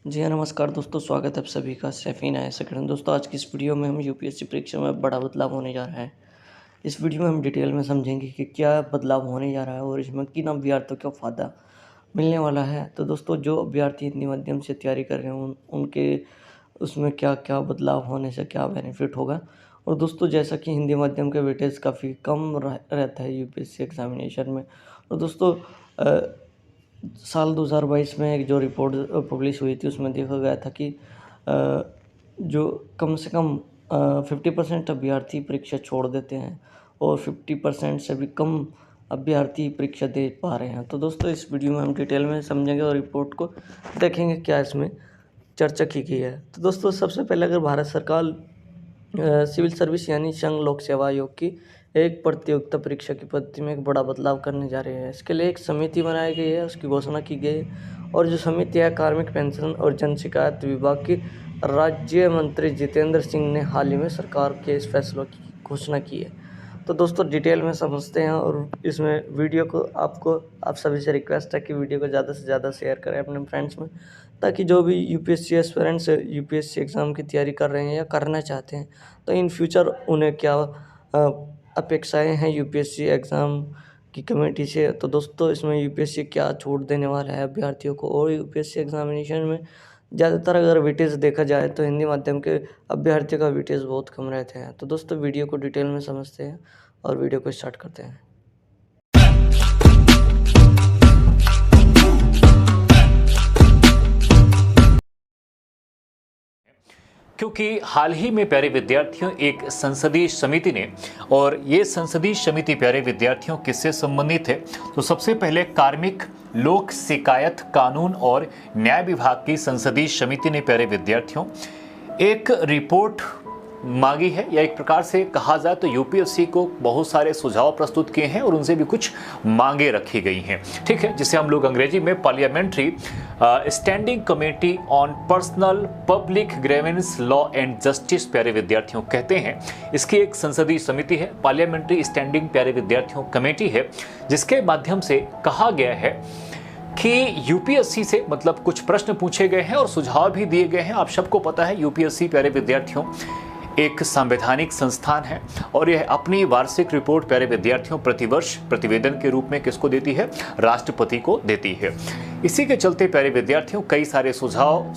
जी हाँ, नमस्कार दोस्तों, स्वागत है आप सभी का सैफीन आया सेकंड। दोस्तों, आज की इस वीडियो में हम यूपीएससी परीक्षा में बड़ा बदलाव होने जा रहा है। इस वीडियो में हम डिटेल में समझेंगे कि क्या बदलाव होने जा रहा है और इसमें किन अभ्यर्थियों को फ़ायदा मिलने वाला है। तो दोस्तों, जो अभ्यर्थी हिंदी माध्यम से तैयारी कर रहे हैं उनके उसमें क्या क्या बदलाव होने से क्या बेनिफिट होगा। और दोस्तों, जैसा कि हिंदी माध्यम का वेटेज काफ़ी कम रहता है यूपीएससी एग्जामिनेशन में। और दोस्तों, साल 2022 में एक जो रिपोर्ट पब्लिश हुई थी उसमें देखा गया था कि जो कम से कम 50% अभ्यर्थी परीक्षा छोड़ देते हैं और 50% से भी कम अभ्यर्थी परीक्षा दे पा रहे हैं। तो दोस्तों, इस वीडियो में हम डिटेल में समझेंगे और रिपोर्ट को देखेंगे क्या इसमें चर्चा की गई है। तो दोस्तों, सबसे पहले अगर भारत सरकार सिविल सर्विस यानी संघ लोक सेवा आयोग की एक प्रतियोगिता परीक्षा की पद्धति में एक बड़ा बदलाव करने जा रहे हैं। इसके लिए एक समिति बनाई गई है, उसकी घोषणा की गई है। और जो समिति है, कार्मिक पेंशन और जन शिकायत विभाग की राज्य मंत्री जितेंद्र सिंह ने हाल ही में सरकार के इस फैसलों की घोषणा की है। तो दोस्तों, डिटेल में समझते हैं और इसमें वीडियो को आप सभी से रिक्वेस्ट है कि वीडियो को ज़्यादा से ज़्यादा शेयर करें अपने फ्रेंड्स में, ताकि जो भी यूपीएससी एस्पिरेंट्स यूपीएससी एग्ज़ाम की तैयारी कर रहे हैं या करना चाहते हैं, तो इन फ्यूचर उन्हें क्या अपेक्षाएं हैं यूपीएससी एग्ज़ाम की कमेटी से। तो दोस्तों, इसमें यूपीएससी क्या छूट देने वाला है अभ्यर्थियों को। और यूपीएससी एग्जामिनेशन में ज़्यादातर अगर वेटेज देखा जाए तो हिंदी माध्यम के अभ्यर्थियों का वेटेज बहुत कम रहते हैं। तो दोस्तों, वीडियो को डिटेल में समझते हैं और वीडियो को स्टार्ट करते हैं। क्योंकि हाल ही में प्यारे विद्यार्थियों एक संसदीय समिति ने, और ये संसदीय समिति प्यारे विद्यार्थियों किससे संबंधित है, तो सबसे पहले कार्मिक लोक शिकायत कानून और न्याय विभाग की संसदीय समिति ने प्यारे विद्यार्थियों एक रिपोर्ट मांगी है, या एक प्रकार से कहा जाए तो यूपीएससी को बहुत सारे सुझाव प्रस्तुत किए हैं और उनसे भी कुछ मांगे रखी गई हैं। ठीक है, जिसे हम लोग अंग्रेजी में parliamentary standing committee on personnel public grievance law and justice प्यारे विद्यार्थियों कहते हैं। इसकी एक संसदीय समिति है, पार्लियामेंट्री स्टैंडिंग प्यारे विद्यार्थियों कमेटी है, जिसके माध्यम से कहा गया है कि यूपीएससी से मतलब कुछ प्रश्न पूछे गए हैं और सुझाव भी दिए गए हैं। आप सबको पता है यूपीएससी प्यारे विद्यार्थियों एक संवैधानिक संस्थान है और यह अपनी वार्षिक रिपोर्ट प्यारे विद्यार्थियों प्रतिवर्ष प्रतिवेदन के रूप में किसको देती है? राष्ट्रपति को देती है। इसी के चलते प्यारे विद्यार्थियों कई सारे सुझाव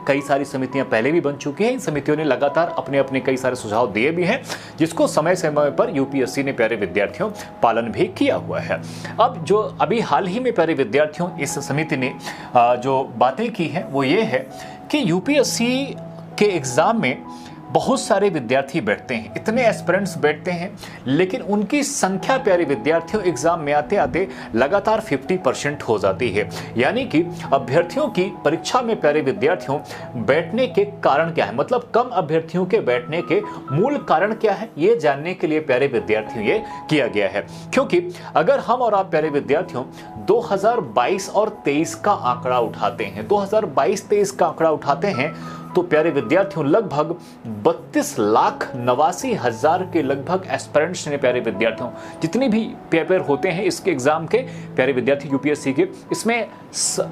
कई सारी समितियां पहले भी बन चुकी हैं। इन समितियों ने लगातार अपने अपने कई सारे सुझाव दिए भी हैं, जिसको समय समय पर यूपीएससी ने प्यारे विद्यार्थियों पालन भी किया हुआ है। अब जो अभी हाल ही में प्यारे विद्यार्थियों इस समिति ने जो बातें की हैं वो ये है कि यूपीएससी के एग्जाम में बहुत सारे विद्यार्थी बैठते हैं, इतने एस्पिरेंट्स बैठते हैं, लेकिन उनकी संख्या प्यारे विद्यार्थियों एग्जाम में आते आते लगातार 50% हो जाती है। यानी कि अभ्यर्थियों की परीक्षा में प्यारे विद्यार्थियों बैठने के कारण क्या है, मतलब कम अभ्यर्थियों के बैठने के मूल कारण क्या है, ये जानने के लिए प्यारे विद्यार्थियों ये किया गया है। क्योंकि अगर हम और आप प्यारे विद्यार्थियों 2022 और 23 का आंकड़ा उठाते हैं, 2022-23 का आंकड़ा उठाते हैं, तो प्यारे विद्यार्थियों लगभग 32,89,000 के लगभग एस्पिरेंट्स ने प्यारे विद्यार्थियों जितने भी पेपर होते हैं इसके एग्जाम के प्यारे विद्यार्थी यूपीएससी के, इसमें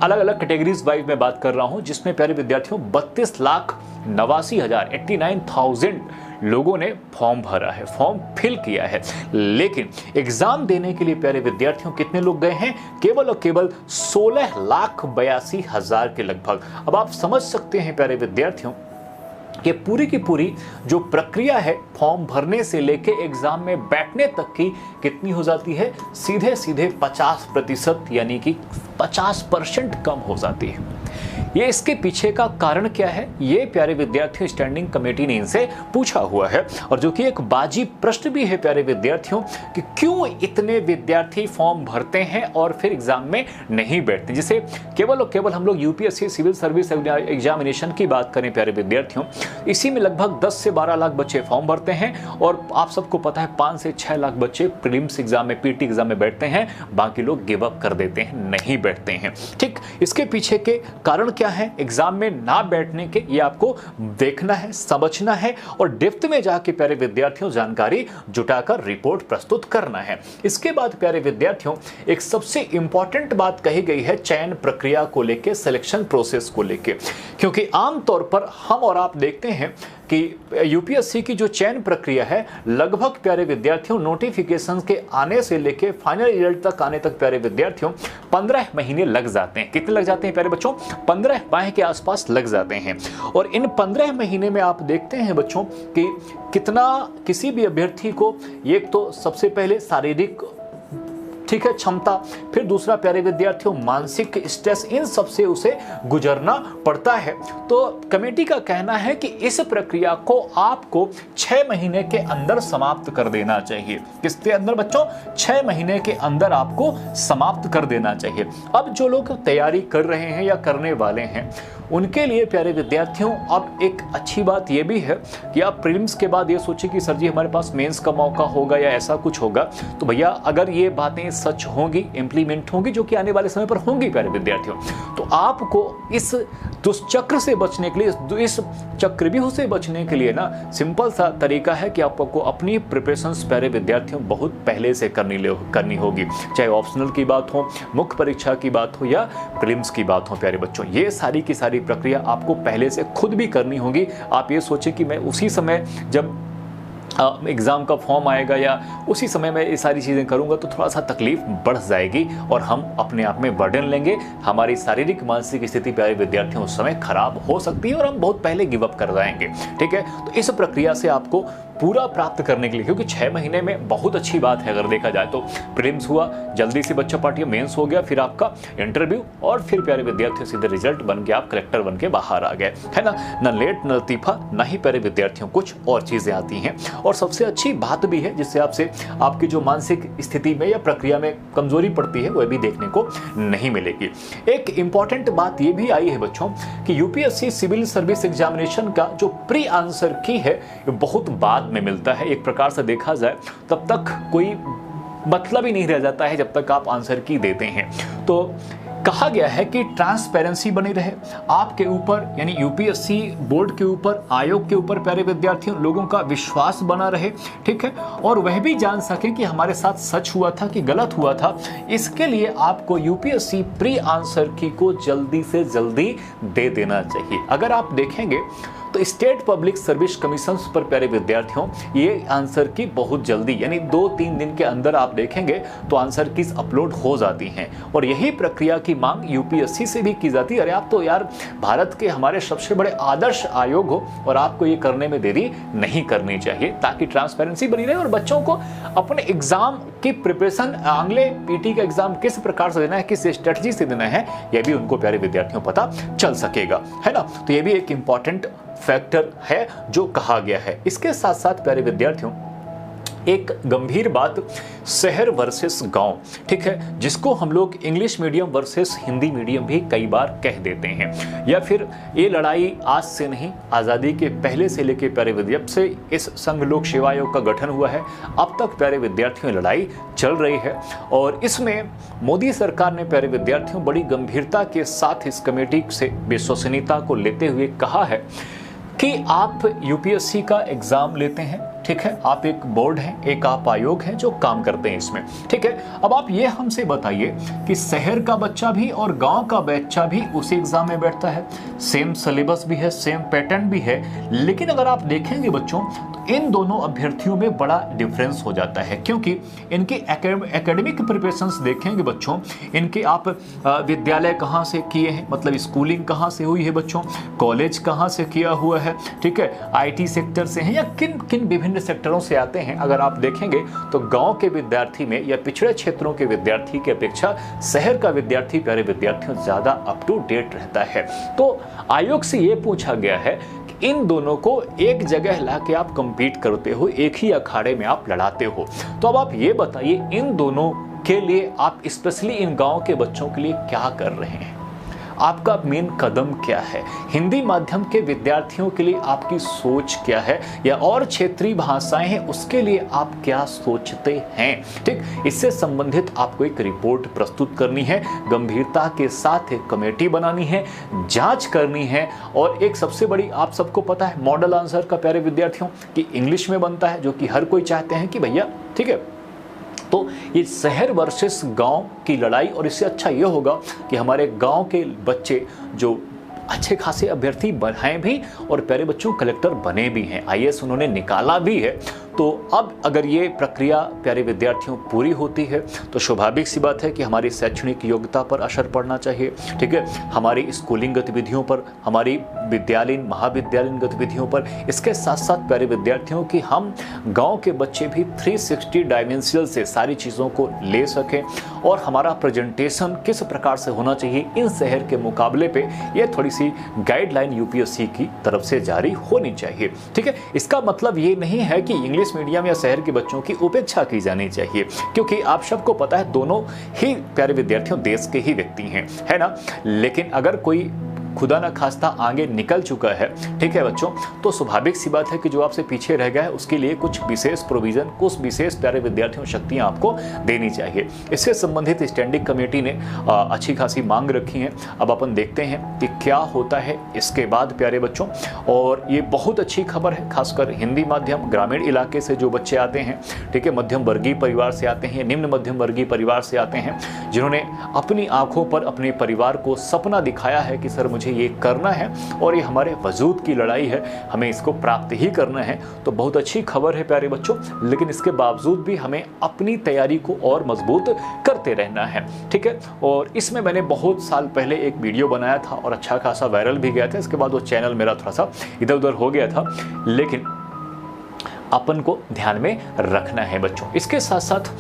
अलग अलग कैटेगरीज वाइज में बात कर रहा हूं, जिसमें प्यारे विद्यार्थियों 32,89,000 89,000 लोगों ने फॉर्म भरा है, फॉर्म फिल किया है। लेकिन एग्जाम देने के लिए प्यारे विद्यार्थियों कितने लोग गए हैं? केवल और केवल 16,82,000 के लगभग। अब आप समझ सकते हैं प्यारे विद्यार्थियों कि पूरी की पूरी जो प्रक्रिया है फॉर्म भरने से लेके एग्जाम में बैठने तक की कितनी हो जाती है? सीधे सीधे 50%, यानी कि 50% कम हो जाती है। ये इसके पीछे का कारण क्या है, ये प्यारे विद्यार्थियों स्टैंडिंग कमेटी ने इनसे पूछा हुआ है, और जो कि एक बाजी प्रश्न भी है प्यारे विद्यार्थियों कि क्यों इतने विद्यार्थी फॉर्म भरते हैं और फिर एग्जाम में नहीं बैठते। जिसे केवल और केवल हम लोग यूपीएससी सिविल सर्विस एग्जामिनेशन की बात करें प्यारे विद्यार्थियों, इसी में लगभग 10 से 12 लाख बच्चे फॉर्म भरते हैं, और आप सबको पता है 5 से 6 लाख बच्चे प्रीलिम्स एग्जाम में, पीटी एग्जाम में बैठते हैं, बाकी लोग गिव अप कर देते हैं, नहीं बैठते हैं। ठीक, इसके पीछे के कारण क्या है एग्जाम में ना बैठने के, ये आपको देखना है, समझना है और डेप्थ में जाके प्यारे विद्यार्थियों जानकारी जुटाकर रिपोर्ट प्रस्तुत करना है। इसके बाद प्यारे विद्यार्थियों एक सबसे इंपॉर्टेंट बात कही गई है चयन प्रक्रिया को लेके, सिलेक्शन प्रोसेस को लेके, क्योंकि आमतौर पर हम और आप देखते हैं कि यूपीएससी की जो चयन प्रक्रिया है लगभग प्यारे विद्यार्थियों नोटिफिकेशन के आने से लेके फाइनल रिजल्ट तक आने तक प्यारे विद्यार्थियों 15 महीने लग जाते हैं। कितने लग जाते हैं प्यारे बच्चों? 15 माह के आसपास लग जाते हैं। और इन 15 महीने में आप देखते हैं बच्चों कि कितना किसी भी अभ्यर्थी को एक तो सबसे पहले शारीरिक ठीक है क्षमता, फिर दूसरा प्यारे विद्यार्थियों मानसिक स्ट्रेस, इन सब से उसे गुजरना पड़ता है। तो कमेटी का कहना है कि इस प्रक्रिया को आपको 6 महीने के अंदर समाप्त कर देना चाहिए। किसके अंदर बच्चों? 6 महीने के अंदर आपको समाप्त कर देना चाहिए। अब जो लोग तैयारी कर रहे हैं या करने वाले हैं उनके लिए प्यारे विद्यार्थियों अब एक अच्छी बात यह भी है कि आप प्रीलिम्स के बाद ये सोचिए कि सर जी हमारे पास मेंस का मौका होगा या ऐसा कुछ होगा, तो भैया अगर ये बातें सच होंगी, इंप्लीमेंट होंगी, जो कि आने वाले समय पर होंगी प्यारे विद्यार्थियों, तो आपको इस दुष्चक्र से बचने के लिए, इस चक्रव्यूह से बचने के लिए ना सिंपल सा तरीका है कि आपको अपनी प्रिपरेशंस प्यारे विद्यार्थियों बहुत पहले से करनी होगी। चाहे ऑप्शनल की बात हो, मुख्य परीक्षा की बात हो या प्रीलिम्स की बात हो प्यारे बच्चों, ये सारी की सारी प्रक्रिया आपको पहले से खुद भी करनी होगी। आप ये सोचें कि मैं उसी समय जब एग्ज़ाम का फॉर्म आएगा या उसी समय मैं ये सारी चीज़ें करूंगा तो थोड़ा सा तकलीफ बढ़ जाएगी और हम अपने आप में बर्डन लेंगे। हमारी शारीरिक मानसिक स्थिति प्यारे विद्यार्थियों उस समय खराब हो सकती है और हम बहुत पहले गिव अप कर जाएंगे। ठीक है, तो इस प्रक्रिया से आपको पूरा प्राप्त करने के लिए, क्योंकि 6 महीने में बहुत अच्छी बात है अगर देखा जाए तो, प्रीलिम्स हुआ, जल्दी से बच्चा पार्टी, मेंस हो गया, फिर आपका इंटरव्यू और फिर प्यारे विद्यार्थियों सीधे रिजल्ट बन के आप कलेक्टर बन के बाहर आ गए, है ना। न लेट न लतीफा, ना ही प्यारे विद्यार्थियों कुछ और चीज़ें आती हैं। और सबसे अच्छी बात भी है जिससे आपसे आपकी जो मानसिक स्थिति में या प्रक्रिया में कमजोरी पड़ती है वह भी देखने को नहीं मिलेगी। एक इंपॉर्टेंट बात यह भी आई है बच्चों कि यूपीएससी सिविल सर्विस एग्जामिनेशन का जो प्री आंसर की है बहुत बाद में मिलता है। एक प्रकार से देखा जाए तब तक कोई मतलब ही नहीं रह जाता है जब तक आप आंसर की देते हैं। तो कहा गया है कि ट्रांसपेरेंसी बनी रहे आपके ऊपर, यानी यूपीएससी बोर्ड के ऊपर, आयोग के ऊपर प्यारे विद्यार्थियों लोगों का विश्वास बना रहे, ठीक है, और वह भी जान सकें कि हमारे साथ सच हुआ था कि गलत हुआ था। इसके लिए आपको यूपीएससी प्री आंसर की को जल्दी से जल्दी दे देना चाहिए। अगर आप देखेंगे तो स्टेट पब्लिक सर्विस कमीशन पर प्यारे विद्यार्थियों ये आंसर की बहुत जल्दी, यानी 2-3 दिन के अंदर आप देखेंगे तो आंसर कीज अपलोड हो जाती हैं और यही प्रक्रिया की मांग यूपीएससी से भी की जाती है। अरे आप तो यार भारत के हमारे सबसे बड़े आदर्श आयोग हो और आपको ये करने में देरी नहीं करनी चाहिए ताकि ट्रांसपेरेंसी बनी रहे और बच्चों को अपने एग्जाम की प्रिपरेशन, अगले पीटी का एग्जाम किस प्रकार से देना है, किस स्ट्रेटजी से देना है, यह भी उनको प्यारे विद्यार्थियों पता चल सकेगा, है ना। तो ये भी एक इंपॉर्टेंट फैक्टर है जो कहा गया है। इसके साथ साथ प्यारे विद्यार्थियों एक गंभीर बात, शहर वर्सेस गांव, ठीक है, जिसको हम लोग English medium versus Hindi medium भी कई बार कह देते हैं, या फिर ये लड़ाई आज से नहीं, आज़ादी के पहले से लेकर प्यारे विद्यार्थी से इस संघ लोक सेवा आयोग का गठन हुआ है अब तक प्यारे विद्यार्थियों लड़ाई चल रही है। और इसमें मोदी सरकार ने प्यारे विद्यार्थियों बड़ी गंभीरता के साथ इस कमेटी से विश्वसनीयता को लेते हुए कहा है कि आप यूपीएससी का एग्जाम लेते हैं, ठीक है, आप एक बोर्ड हैं, एक आप आयोग हैं जो काम करते हैं इसमें, ठीक है। अब आप ये हमसे बताइए कि शहर का बच्चा भी और गांव का बच्चा भी उसी एग्जाम में बैठता है, सेम सिलेबस भी है, सेम पैटर्न भी है, लेकिन अगर आप देखेंगे बच्चों तो इन दोनों अभ्यर्थियों में बड़ा डिफरेंस हो जाता है, क्योंकि इनकी एकेडमिक प्रिपरेशंस देखेंगे बच्चों, इनके आप विद्यालय कहाँ से किए हैं, मतलब स्कूलिंग कहाँ से हुई है बच्चों, कॉलेज कहाँ से किया हुआ है, ठीक है, आईटी सेक्टर से हैं या किन किन विभिन्न सेक्टरों से आते हैं। अगर आप देखेंगे तो गांव के विद्यार्थी में या पिछड़े क्षेत्रों के विद्यार्थी की अपेक्षा शहर का विद्यार्थी प्यारे विद्यार्थियों ज्यादा अप टू डेट रहता है। तो आयोग से यह पूछा गया है कि इन दोनों को एक जगह लाके आप कंपीट करते हो, एक ही अखाड़े में आप लड़ाते हो, तो अब आप ये बताइए इन दोनों के लिए आप स्पेशली इन गांव के बच्चों के लिए क्या कर रहे हैं। आपका मेन कदम क्या है, हिंदी माध्यम के विद्यार्थियों के लिए आपकी सोच क्या है, या और क्षेत्रीय भाषाएं हैं उसके लिए आप क्या सोचते हैं। ठीक, इससे संबंधित आपको एक रिपोर्ट प्रस्तुत करनी है, गंभीरता के साथ एक कमेटी बनानी है, जांच करनी है। और एक सबसे बड़ी, आप सबको पता है मॉडल आंसर का प्यारे विद्यार्थियों कि इंग्लिश में बनता है, जो कि हर कोई चाहते हैं कि भैया ठीक है। तो ये शहर वर्सेस गांव की लड़ाई, और इससे अच्छा ये होगा कि हमारे गांव के बच्चे जो अच्छे खासे अभ्यर्थी हैं भी और प्यारे बच्चों कलेक्टर बने भी हैं, आईएएस उन्होंने निकाला भी है। तो अब अगर ये प्रक्रिया प्यारे विद्यार्थियों पूरी होती है तो स्वाभाविक सी बात है कि हमारी शैक्षणिक योग्यता पर असर पड़ना चाहिए। ठीक है, हमारी स्कूलिंग गतिविधियों पर, हमारी विद्यालयीन महाविद्यालयीन गतिविधियों पर, इसके साथ साथ प्यारे विद्यार्थियों की हम गांव के बच्चे भी 360 डायमेंशनल से सारी चीज़ों को ले सकें, और हमारा प्रेजेंटेशन किस प्रकार से होना चाहिए इन शहर के मुकाबले पे, ये थोड़ी सी गाइडलाइन यूपीएससी की तरफ से जारी होनी चाहिए। ठीक है, इसका मतलब ये नहीं है कि इंग्लिश मीडियम या शहर के बच्चों की उपेक्षा की जानी चाहिए, क्योंकि आप सबको पता है दोनों ही प्यारे विद्यार्थियों देश के ही व्यक्ति हैं, है ना। लेकिन अगर कोई खुदा न खास्ता आगे निकल चुका है, ठीक है बच्चों, तो स्वाभाविक सी बात है कि जो आपसे पीछे रह गया है उसके लिए कुछ विशेष प्रोविजन, कुछ विशेष प्यारे विद्यार्थियों शक्तियां आपको देनी चाहिए। इससे संबंधित स्टैंडिंग कमेटी ने अच्छी खासी मांग रखी है। अब अपन देखते हैं कि क्या होता है इसके बाद प्यारे बच्चों। और ये बहुत अच्छी खबर है, खासकर हिंदी माध्यम ग्रामीण इलाके से जो बच्चे आते हैं, ठीक है, मध्यम वर्गीय परिवार से आते हैं, निम्न मध्यम वर्गीय परिवार से आते हैं, जिन्होंने अपनी आंखों पर अपने परिवार को सपना दिखाया है कि सर मुझे ये करना है और ये हमारे वजूद की लड़ाई है, हमें इसको प्राप्त ही करना है। तो बहुत अच्छी खबर है प्यारे बच्चों, लेकिन इसके बावजूद भी हमें अपनी तैयारी को और मजबूत करते रहना है। ठीक है, और इसमें मैंने बहुत साल पहले एक वीडियो बनाया था और अच्छा खासा वायरल भी गया था। इसके बाद वो चैनल मेरा थोड़ा सा इधर उधर हो गया था, लेकिन अपन को ध्यान में रखना है बच्चों। इसके साथ साथ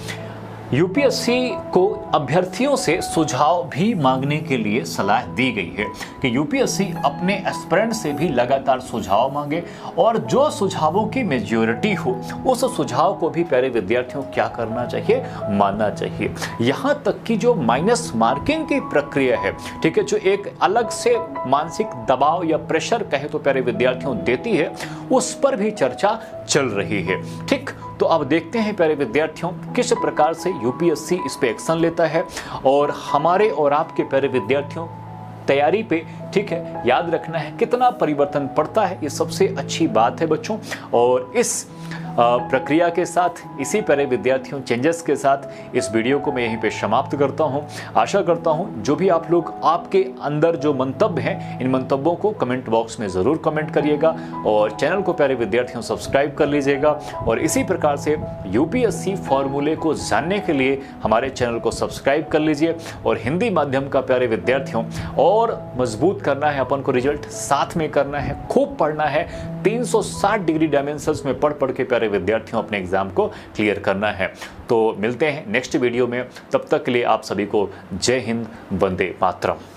यूपीएससी को अभ्यर्थियों से सुझाव भी मांगने के लिए सलाह दी गई है कि यूपीएससी अपने एस्पिरेंट से भी लगातार सुझाव मांगे, और जो सुझावों की मेजॉरिटी हो उस सुझाव को भी प्यारे विद्यार्थियों क्या करना चाहिए, मानना चाहिए। यहाँ तक कि जो माइनस मार्किंग की प्रक्रिया है, ठीक है, जो एक अलग से मानसिक दबाव या प्रेशर कहे तो प्यारे विद्यार्थियों देती है, उस पर भी चर्चा चल रही है। ठीक, तो अब देखते हैं प्यारे विद्यार्थियों किस प्रकार से यूपीएससी इस पे एक्शन लेता है, और हमारे और आपके प्यारे विद्यार्थियों तैयारी पे, ठीक है, याद रखना है कितना परिवर्तन पड़ता है, ये सबसे अच्छी बात है बच्चों। और इस प्रक्रिया के साथ, इसी प्यारे विद्यार्थियों चेंजेस के साथ इस वीडियो को मैं यहीं पे समाप्त करता हूं। आशा करता हूं जो भी आप लोग, आपके अंदर जो मंतव्य हैं, इन मंतव्यों को कमेंट बॉक्स में ज़रूर कमेंट करिएगा, और चैनल को प्यारे विद्यार्थियों सब्सक्राइब कर लीजिएगा। और इसी प्रकार से यूपीएससी फॉर्मूले को जानने के लिए हमारे चैनल को सब्सक्राइब कर लीजिए। और हिंदी माध्यम का प्यारे विद्यार्थियों और मजबूत करना है अपन को, रिजल्ट साथ में करना है, खूब पढ़ना है, 360 डिग्री डायमेंशंस में पढ़ के प्यारे विद्यार्थियों अपने एग्जाम को क्लियर करना है। तो मिलते हैं नेक्स्ट वीडियो में, तब तक के लिए आप सभी को जय हिंद, वंदे मातरम।